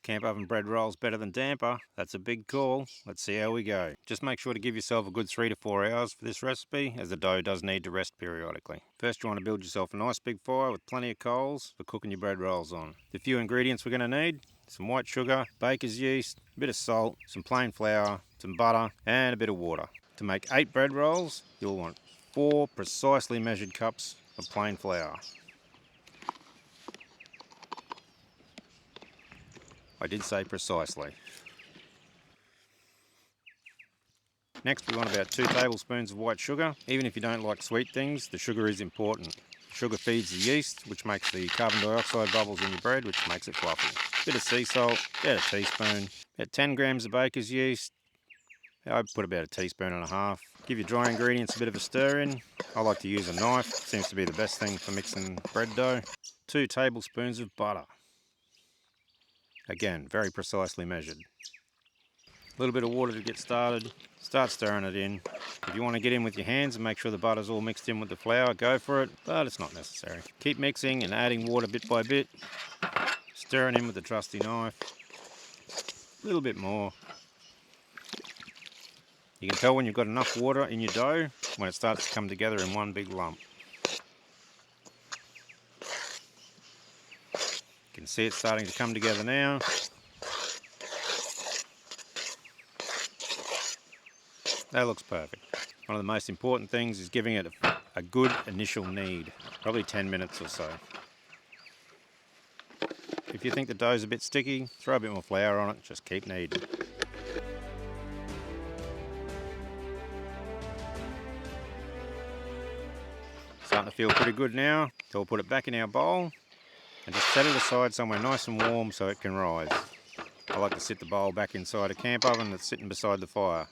camp oven bread rolls better than damper? That's a big call. Let's see how we go. Just make sure to give yourself a good 3 to 4 hours for this recipe, as the dough does need to rest periodically. First, you want to build yourself a nice big fire with plenty of coals for cooking your bread rolls on. The few ingredients we're going to need: some white sugar, baker's yeast, a bit of salt, some plain flour, some butter, and a bit of water. To make 8 bread rolls, you'll want 4 precisely measured cups of plain flour. I did say precisely. Next, we want about 2 tablespoons of white sugar. Even if you don't like sweet things, the sugar is important. Sugar feeds the yeast, which makes the carbon dioxide bubbles in your bread, which makes it fluffy. Bit of sea salt, about a teaspoon, about 10 grams of baker's yeast. I put about a teaspoon and a half. Give your dry ingredients a bit of a stir in. I like to use a knife, seems to be the best thing for mixing bread dough. 2 tablespoons of butter. Again, very precisely measured. A little bit of water to get started. Start stirring it in. If you want to get in with your hands and make sure the butter's all mixed in with the flour, go for it, but it's not necessary. Keep mixing and adding water bit by bit. Stirring in with the trusty knife. A little bit more. You can tell when you've got enough water in your dough when it starts to come together in one big lump. You can see it starting to come together now. That looks perfect. One of the most important things is giving it a good initial knead, probably 10 minutes or so. If you think the dough's a bit sticky, throw a bit more flour on it, just keep kneading. Starting to feel pretty good now, so we'll put it back in our bowl and just set it aside somewhere nice and warm so it can rise. I like to sit the bowl back inside a camp oven that's sitting beside the fire.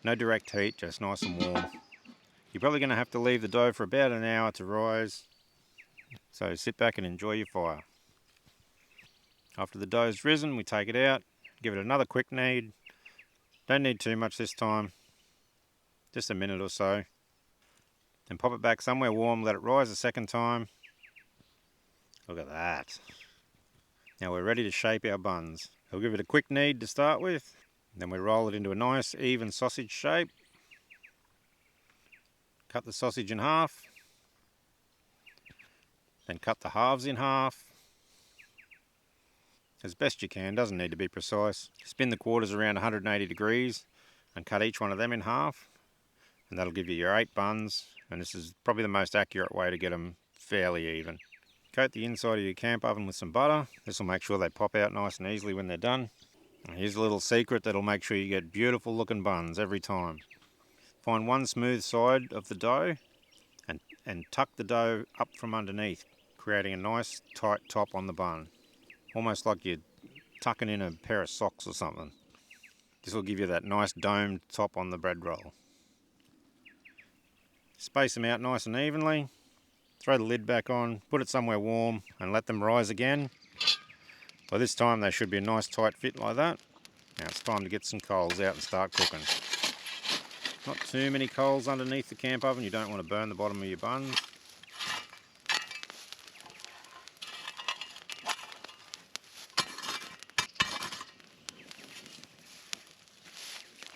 No direct heat, just nice and warm. You're probably going to have to leave the dough for about an hour to rise, so sit back and enjoy your fire. After the dough's risen, we take it out, give it another quick knead. Don't need too much this time, just a minute or so. Then pop it back somewhere warm, let it rise a second time. Look at that. Now we're ready to shape our buns. We'll give it a quick knead to start with, then we roll it into a nice even sausage shape. Cut the sausage in half, then cut the halves in half. As best you can, doesn't need to be precise. Spin the quarters around 180 degrees and cut each one of them in half, and that'll give you your 8 buns, and this is probably the most accurate way to get them fairly even. Coat the inside of your camp oven with some butter. This will make sure they pop out nice and easily when they're done. And here's a little secret that'll make sure you get beautiful looking buns every time. Find one smooth side of the dough and tuck the dough up from underneath, creating a nice tight top on the bun. Almost like you're tucking in a pair of socks or something. This will give you that nice domed top on the bread roll. Space them out nice and evenly. Throw the lid back on, put it somewhere warm and let them rise again. By this time they should be a nice tight fit like that. Now it's time to get some coals out and start cooking. Not too many coals underneath the camp oven, you don't want to burn the bottom of your buns.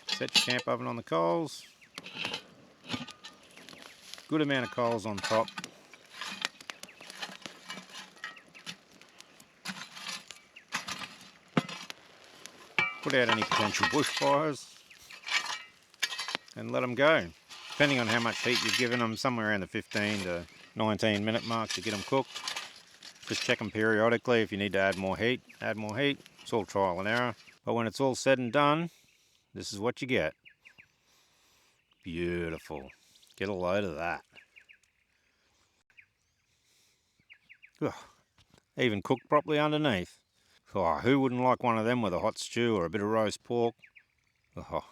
Set your camp oven on the coals. Good amount of coals on top. Put out any potential bushfires and let them go. Depending on how much heat you've given them, somewhere around the 15 to 19 minute mark to get them cooked. Just check them periodically. If you need to add more heat, add more heat. It's all trial and error. But when it's all said and done, this is what you get. Beautiful. Get a load of that. Ugh. Even cooked properly underneath. Oh, who wouldn't like one of them with a hot stew or a bit of roast pork? Oh,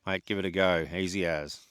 mate, give it a go. Easy as.